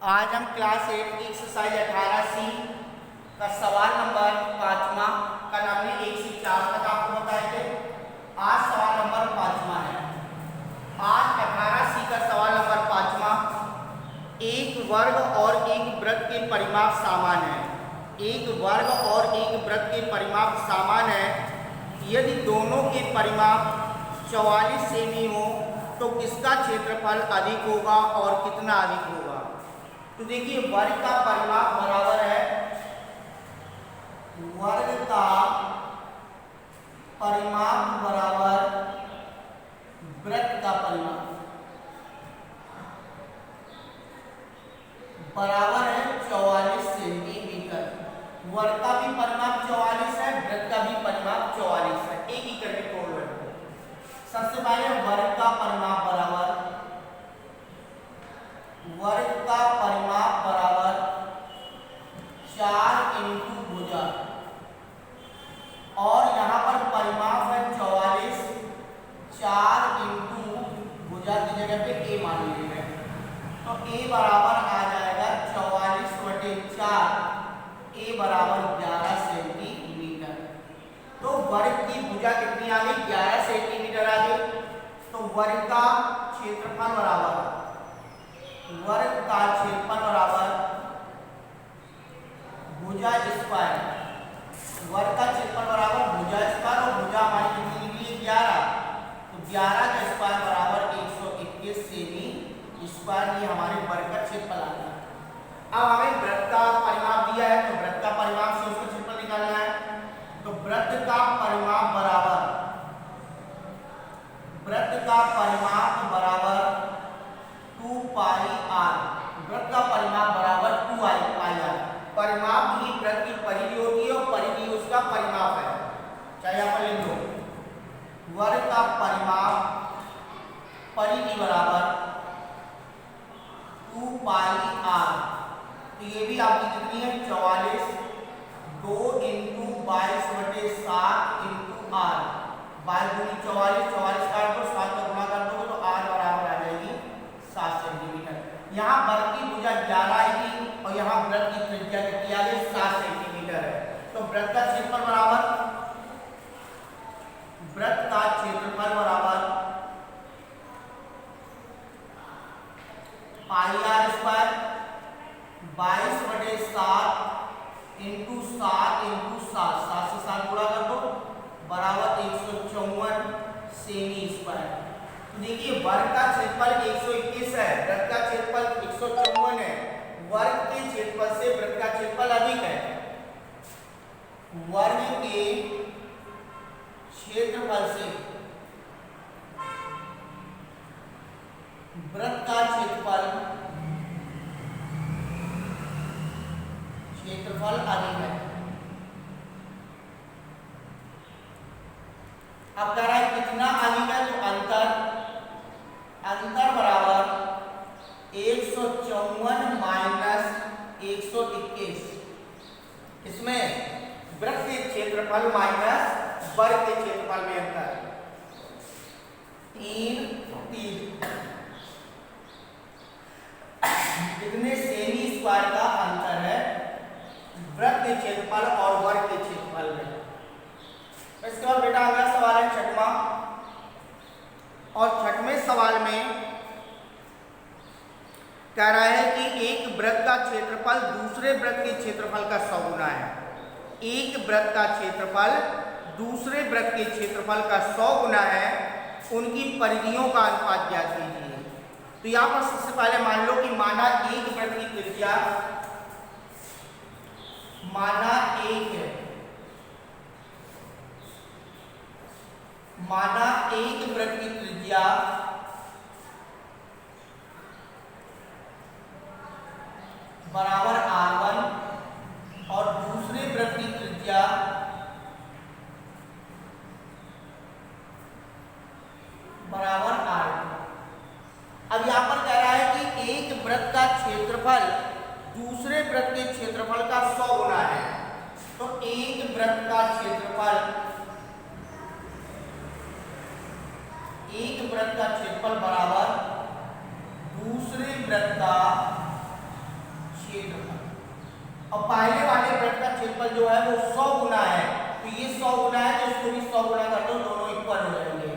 आज हम क्लास 8 की एक्सरसाइज 18C का सवाल नंबर 5वां कल हमने 1 से 4 तक आपको बताए थे। आज सवाल नंबर 5वां है। आज 18C का सवाल नंबर 5वां, एक वर्ग और एक वृत्त के परिमाप समान है। एक वर्ग और एक वृत्त के परिमाप समान है यदि दोनों के परिमाप 44 सेमी हो तो किसका क्षेत्रफल अधिक होगा और कितना अधिक होगा। तो देखिए, वर्ग का परिमाप बराबर है वर्ग का परिमाप बराबर वृत्त का परिमाप बराबर है 44 सेंटीमीटर। वर्ग का भी परिमाप 44 है, वृत्त का भी परिमाप 44 है। एक ही करके तोड़ लो। सबसे पहले वर्ग का परिमाप बराबर वर्ग का परिमाप बराबर 4 इंटू भुजा, और यहाँ पर परिमाप है 44, 4 इंटू भुजा की जगह पे a मान लीजिए। तो a बराबर आ जाएगा 44/4, a बराबर 11 सेंटीमीटर। तो वर्ग की भुजा कितनी आ गई? 11 सेंटीमीटर आ गई। तो वर्ग का क्षेत्रफल बराबर भुजा स्क्वायर, वर्ग का क्षेत्रफल बराबर भुजा स्क्वायर, और भुजा हमारी कितनी निकली? 11। तो 11 का स्क्वायर बराबर 121 सेमी स्क्वायर। ये हमारे वर्ग का क्षेत्रफल आ गया। अब हमें वृत्त का परिमाप दिया है, तो वृत्त का परिमाप से उसका क्षेत्रफल निकालना है। तो वृत्त का परिमाप बराबर 2 पाई r। वृत्त का परिमाप बराबर 2 पाई r। परिमाप ही वृत्त की परिधि होती है और परिधि उसका परिमाप है। चाहे यहाँ पर लिख लो, वर्ग का परिमाप परिधि बराबर 2 पाई r। तो ये भी आपकी कितनी है? 44। 2 इंटू 22/7 इंटू r। 22 दूनी 44, 44 काट दो, 7 का गुणा कर दो तो r बराबर आ जाएगी 7 सेंटीमीटर। यहाँ वर्ग की भुजा 11 आएगी और यहाँ वृत्त की त्रिज्या कितनी आ गई? 7 सेंटीमीटर है। तो वृत्त का क्षेत्रफल बराबर पाई आर स्क्वायर 22/7 इंटू 7 इंटू 7, 7 से 7 गुणा कर दो बराबर 154 सेमी स्क्वायर। तो देखिए, वर्ग का क्षेत्रफल 121 है, वृत्त का क्षेत्रफल 154 है। वर्ग के क्षेत्रफल से वृत्त का क्षेत्रफल अधिक है। वर्ग के क्षेत्रफल से वृत्त का क्षेत्रफल अधिक है। अब कह रहा है कितना अधिक है? तो अंतर बराबर 154 माइनस 121। इसमें वृत्त के क्षेत्रफल माइनस वर्ग के क्षेत्रफल में अंतर 3 कितने सेमी स्क्वायर का अंतर है वृत्त के क्षेत्रफल और वर्ग के क्षेत्रफल में। इसके बाद बेटा अगला सवाल है 6वां, और 6वें सवाल में कह रहा है कि एक वृत्त का क्षेत्रफल दूसरे वृत्त के क्षेत्रफल का 100 गुना है। एक वृत्त का क्षेत्रफल दूसरे वृत्त के क्षेत्रफल का 100 गुना है। उनकी परिधियों का अनुपात ज्ञात कीजिए। तो यहाँ पर सबसे पहले मान लो कि माना एक वृत्त की त्रिज्या माना एक वृत्त की त्रिज्या बराबर r1 और दूसरे वृत्त की त्रिज्या बराबर r2। अब यहाँ पर कह रहा है कि एक वृत्त का क्षेत्रफल दूसरे वृत्त के क्षेत्रफल का 100 गुना है। तो एक वृत्त का क्षेत्रफल बराबर दूसरे वृत्त का और पहले वाले वृत्त का क्षेत्रफल जो है वो 100 गुना है, तो ये 100 गुना है तो इसको भी 100 गुना कर दो, दोनों इक्वल हो जाएंगे।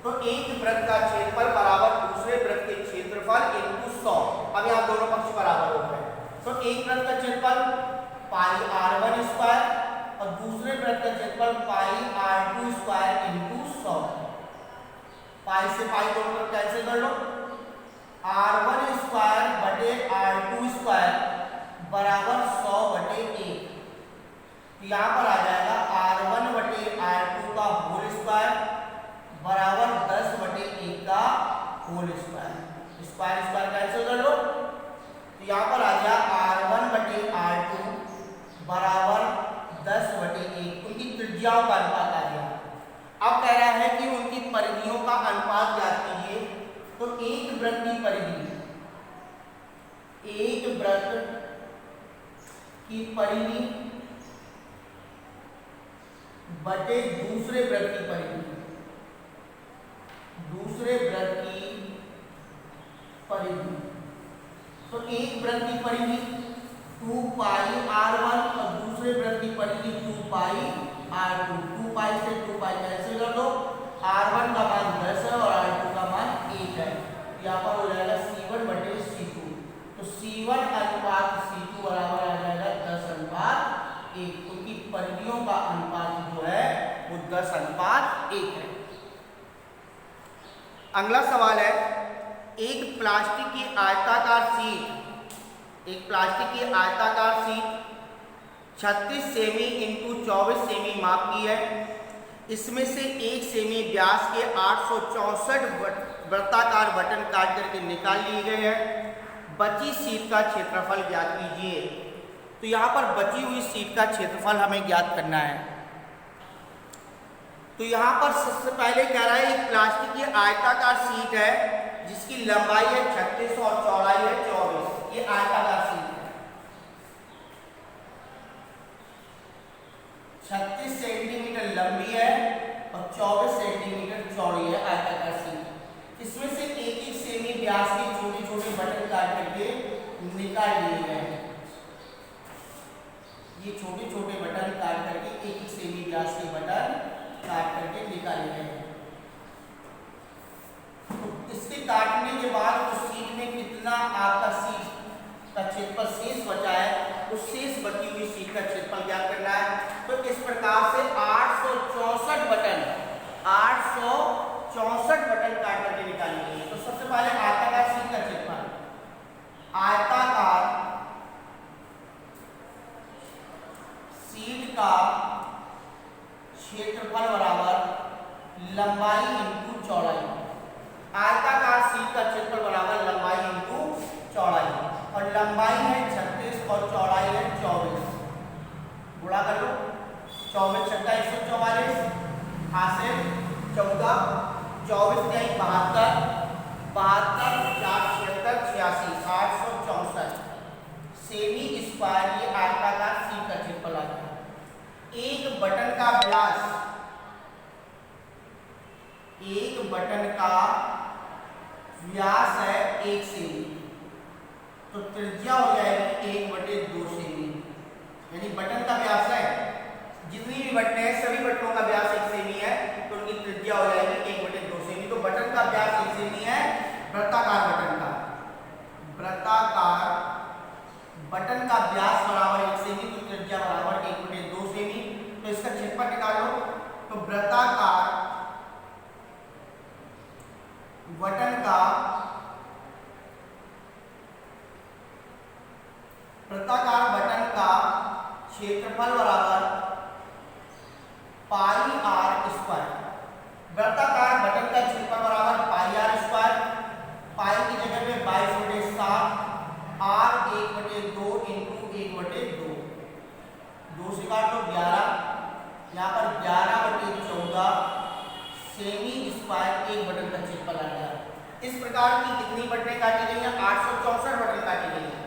तो एक वृत्त का क्षेत्रफल बराबर दूसरे वृत्त के क्षेत्रफल इनटू 100। अब यहाँ दोनों पक्ष बराबर हो गए, तो एक वृत्त का क्षेत्रफल पाई r1 स्क्वायर और दूसरे वृत्त का क्षेत्रफल पाई r2 स्क्वायर इनटू 100। पाई से पाई दोनों तरफ कैंसिल कर लो, r1 स्क्वायर बटे r2 स्क्वायर बराबर 100 बटे 1। यहाँ पर आ जाएगा r1 बटे r2 का होल स्क्वायर बराबर 10 बटे 1 का whole square. Square square cancel कर लो, तो यहाँ पर आ गया r1 बटे r2 बराबर 10 बटे 1। उनकी त्रिज्याओं का अनुपात आ गया। अब कह रहा है कि उनकी परिधियों का अनुपात ज्ञात कीजिए। तो एक वृत्त की परिधि, एक वृत्त की परिधि बटे दूसरे वृत्त की परिधि, दूसरे वृत्त की परिधि। तो एक वृत्त की परिधि 2 पाई r1 और दूसरे वृत्त की परिधि 2 पाई r2। 2 पाई से 2 पाई कैंसिल कर दो, r1 का मान 10 है और r2 का मान 1 है। यहाँ पर हो जाएगा c1 बटे c2। तो c1 अनुपात c2 बराबर आ जाएगा 10 अनुपात 1। उनकी परिधियों का अनुपात जो है वो 10 अनुपात 1 है। अगला सवाल है, एक प्लास्टिक की आयताकार शीट, एक प्लास्टिक की आयताकार शीट 36 सेमी इंटू 24 सेमी माप की है। इसमें से 1 सेमी व्यास के 864 वृत्ताकार बटन काट करके निकाल लिए गए हैं। बची शीट का क्षेत्रफल ज्ञात कीजिए। तो यहाँ पर बची हुई शीट का क्षेत्रफल हमें ज्ञात करना है। तो यहाँ पर सबसे पहले कह रहा है एक प्लास्टिक की आयताकार शीट है जिसकी लंबाई है 36 और चौड़ाई है 24। ये आयताकार शीट है, 36 सेंटीमीटर लंबी है और 24 सेंटीमीटर चौड़ी है आयताकार शीट। इसमें से एक एक सेमी व्यास के छोटे छोटे बटन काट करके निकाल लिए गए हैं। ये छोटे छोटे बटन काट करके एक एक सेमी व्यास के बटन काट करके निकाले गए हैं। तो इसके काटने के बाद उस शीट में कितना आपका शीट का क्षेत्रफल शेष बचा है, उस शेष बची हुई शीट का क्षेत्रफल ज्ञात करना है। तो इस प्रकार से 864 बटन काट करके निकालेंगे। तो सबसे पहले आयताकार शीट का क्षेत्रफल, आयताकार शीट का क्षेत्रफल बराबर लंबाई इंटू चौड़ाई। आयताकार शीट का क्षेत्रफल बराबर लंबाई इंटू चौड़ाई, और लंबाई है 36 और चौड़ाई है 24। गुणा कर लो, 24 छक्का 144, हासिल 14, 24 के 72, 72 4 76 86 864 सेमी स्क्वायर। ये आयताकार शीट का क्षेत्रफल आ गया। एक बटन का व्यास, एक बटन का व्यास है 1 सेमी, तो त्रिज्या हो जाएगी 1/2 सेमी। यानी बटन का व्यास है, जितनी भी बटनें हैं सभी बटनों का व्यास 1 सेमी है, तो उनकी त्रिज्या हो जाएगी 1/2 सेमी। तो बटन का व्यास 1 सेमी है, वृत्ताकार बटन का, वृत्ताकार बटन का व्यास बराबर 1 सेमी, तो त्रिज्या बराबर 1/2 सेमी। तो इसका क्षेत्रफल निकालो। तो वृत्ताकार बटन का क्षेत्रफल बराबर पाई r स्क्वायर। वृत्ताकार बटन का क्षेत्रफल बराबर पाई r स्क्वायर। पाई की जगह पे 22/7, r 1/2 इंटू 1/2, 2 से काट लो 11, यहाँ पर 11/14 सेमी स्क्वायर एक बटन का क्षेत्रफल आ गया। इस प्रकार की कितनी बटनें काटी गई हैं? 864 बटन काटी गई हैं।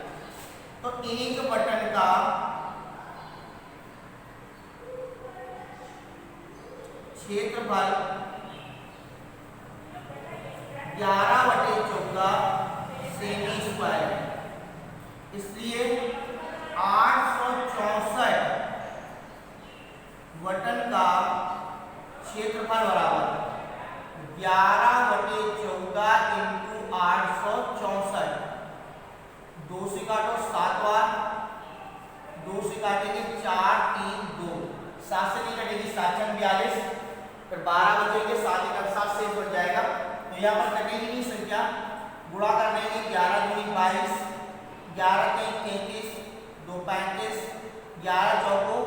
तो एक बटन का क्षेत्रफल 11/14 सेमी स्क्वायर, इसलिए 864 बटन का क्षेत्रफल बराबर 11/14 इंटू 864। 2 से काटो 7 बार, 2 से काटेंगे 4 3 2, 7 से नहीं कटेगी 7 6 42, फिर 12 बचेंगे, 7 1 7 से बच जाएगा। तो यहाँ पर कटेगी नहीं संख्या, गुणा कर देंगे 11 दूनी 22, 11 3 33, 2 35, 11 चौको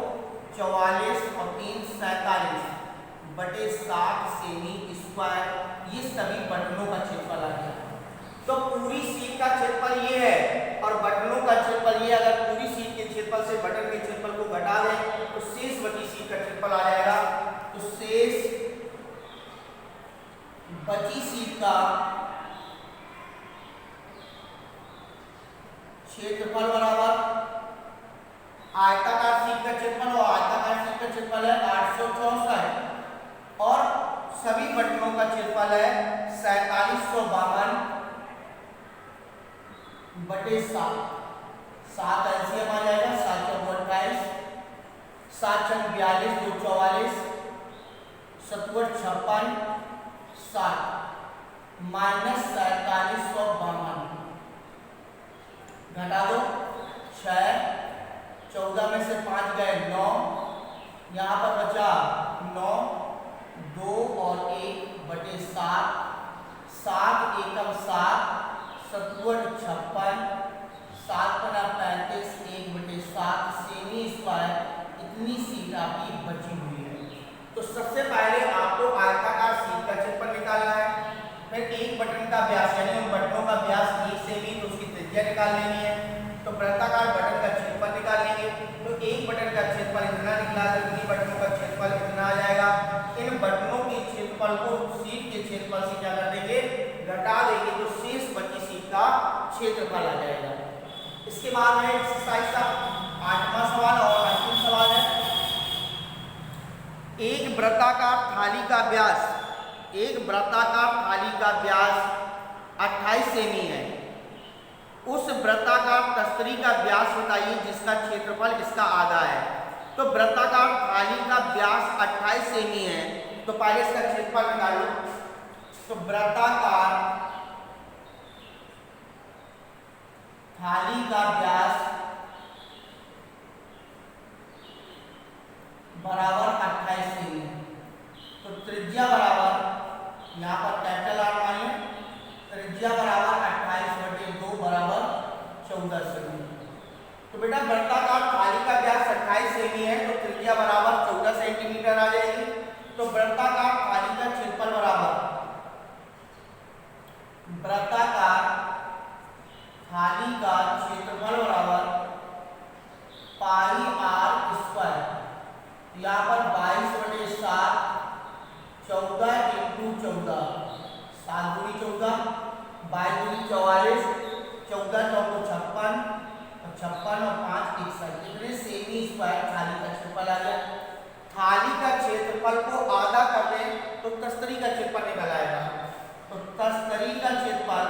44 और 3 47 बटे 7 सेमी स्क्वायर। ये सभी बटनों का क्षेत्रफल आ गया। तो पूरी शीट का क्षेत्रफल ये है और बटनों का क्षेत्रफल ये। अगर पूरी शीट के क्षेत्रफल से बटन के क्षेत्रफल को घटा दें तो शेष बची शीट का क्षेत्रफल आ जाएगा। तो शेष बची शीट का क्षेत्रफल बराबर आयताकार शीट का क्षेत्रफल, और आयताकार शीट का क्षेत्रफल है 864 और सभी बटनों का क्षेत्रफल है 4752 बटे 7। 7 एलसीएम आ जाएगा, 7 चौको 28, 7 छक 42, 2 44, 7 56, 7 माइनस 4752 घटा दो 6, 14 में से 5 गए 9, यहाँ पर बचा 9, 2 और 1 बटे 7, 7 एकम 7, 7 56, 7 पना 35, 1 बटे 7 सेमी स्क्वायर। इतनी शीट आपकी बची हुई है। तो सबसे पहले आपको आयताकार शीट का क्षेत्रफल निकालना है, फिर एक बटन का व्यास यानी उन बटनों का व्यास 1 सेमी, तो उसकी त्रिज्या निकाल लेनी है। तो वृत्ताकार बटन का क्षेत्रफल निकाल लेंगे। तो एक बटन का क्षेत्रफल इतना निकला, तो इतनी बटनों का क्षेत्रफल इतना आ जाएगा। इन बटनों के क्षेत्रफल को शीट के क्षेत्रफल से क्या कर देंगे, घटा देंगे, तो शेष बची शीट का क्षेत्रफल आ जाएगा। इसके बाद है एक्सरसाइज का 8वां सवाल और अंतिम सवाल है। एक वृत्ताकार थाली का व्यास 28 सेमी है। उस वृत्ताकार तस्तरी का व्यास बताइए जिसका क्षेत्रफल इसका आधा है। तो वृत्ताकार थाली का व्यास 28 सेमी है, तो पहले इसका क्षेत्रफल निकालो। तो वृत्ताकार थाली का व्यास बराबर 28 सेमी, तो त्रिज्या बराबर, यहाँ पर कैपिटल आर मानिए, त्रिज्या बराबर 28/2 बराबर 14 सेमी। तो बेटा वृत्ताकार थाली का व्यास 28 सेमी है, तो त्रिज्या बराबर 14 सेंटीमीटर आ जाएगी। तो वृत्ताकार थाली का क्षेत्रफल बराबर, वृत्ताकार थाली का क्षेत्रफल बराबर पाई आर स्क्वायर। यहाँ पर 22/7, 14 इंटू 14, 7 दूनी 14, 22 दूनी 44, 14 चौको 56, 56 और 5 61, इतने सेमी स्क्वायर थाली का क्षेत्रफल आ गया। थाली का क्षेत्रफल को आधा कर दें तो तस्तरी का क्षेत्रफल निकल आएगा। तो तस्तरी का क्षेत्रफल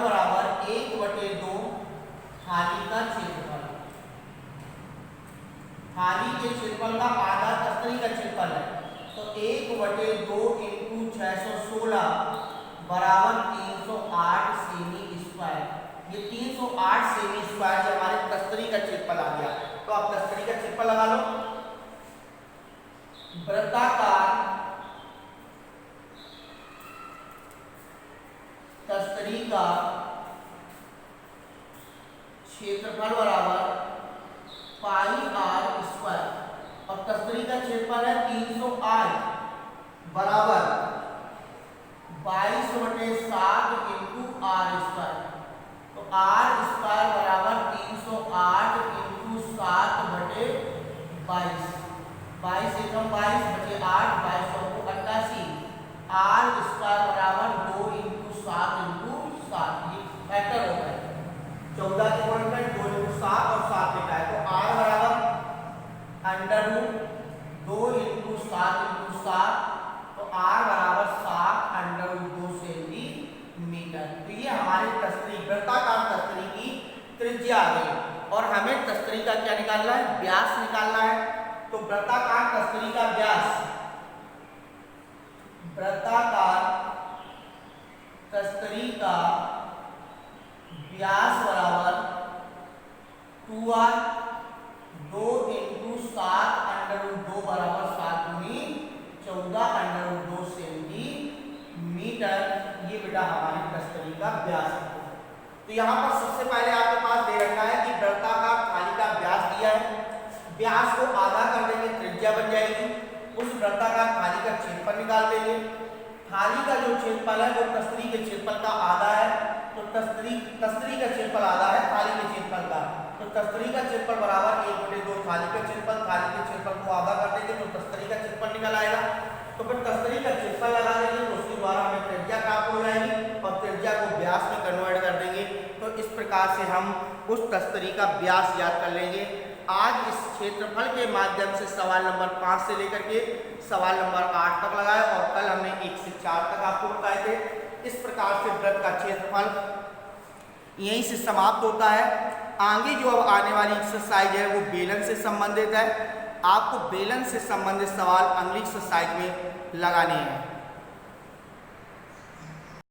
बराबर 1/2 थाली का क्षेत्रफल। थाली के क्षेत्रफल का आधा तस्तरी का क्षेत्रफल है, तो 1/2 इंटू 616 बराबर 308 सेमी स्क्वायर। ये 308 सेमी स्क्वायर से हमारे तस्तरी का क्षेत्रफल आ गया। तो आप तस्तरी का क्षेत्रफल लगा लो। वृत्ताकार तस्तरी का क्षेत्रफल बराबर पाई आर स्क्वायर, और तस्तरी का क्षेत्रफल है 308 बराबर 22/7 इंटू आर स्क्वायर। तो आर स्क्वायर बराबर 308 इंटू 7/22, 22 एकम 22 बचे 8, 22 चौको 88, आर स्क्वायर बराबर 2 इंटू 7 इंटू 7, ये फैक्टर होता है। 14 के पॉइंट में 2 इंटू 7 और 7 लिखा है, तो आर बराबर √2 इंटू 7 इंटू 7, तो आर बराबर 7√2 सेंटीमीटर। तो ये हमारे तस्तरी वृत्ताकार तस्तरी की त्रिज्या आ गई। और हमें तस्तरी का क्या निकालना है, व्यास निकालना है। तो वृत्ताकार तस्तरी का व्यास, वृत्ताकार तस्तरी का व्यास बराबर 2r, 2 × 7√2 बराबर 7 × 14√2 सेंटीमीटर। ये बेटा हमारी तस्तरी का व्यास है। तो यहाँ पर सबसे पहले आपके पास दे रखा है कि वृत्ताकार थाली का व्यास दिया है, व्यास को आधा कर देंगे, त्रिज्या बन जाएगी। उस वृत्ताकार थाली का क्षेत्रफल निकाल देंगे। थाली का जो क्षेत्रफल है वो तस्तरी के क्षेत्रफल का आधा है, तो तस्तरी का क्षेत्रफल आधा है थाली के क्षेत्रफल का, तो तस्तरी का क्षेत्रफल बराबर 1/2 थाली का क्षेत्रफल, थाली के क्षेत्रफल को आधा कर देंगे तो तस्तरी का क्षेत्रफल निकल आएगा। तो फिर तस्तरी का क्षेत्रफल लगा देंगे तो उसके द्वारा हमें त्रिज्या प्राप्त हो जाएगी और त्रिज्या को व्यास में कन्वर्ट कर देंगे। तो इस प्रकार से हम उस तस्तरी का व्यास याद कर लेंगे। आज इस क्षेत्रफल के माध्यम से सवाल नंबर 5 से लेकर के सवाल नंबर 8 तक लगाए और कल हमने 1 से 4 तक आपको बताए थे। इस प्रकार से वृत्त का क्षेत्रफल यहीं से समाप्त होता है। आगे जो अब आने वाली एक्सरसाइज है वो बेलन से संबंधित है। आपको बेलन से संबंधित सवाल अगली एक्सरसाइज में लगाने हैं।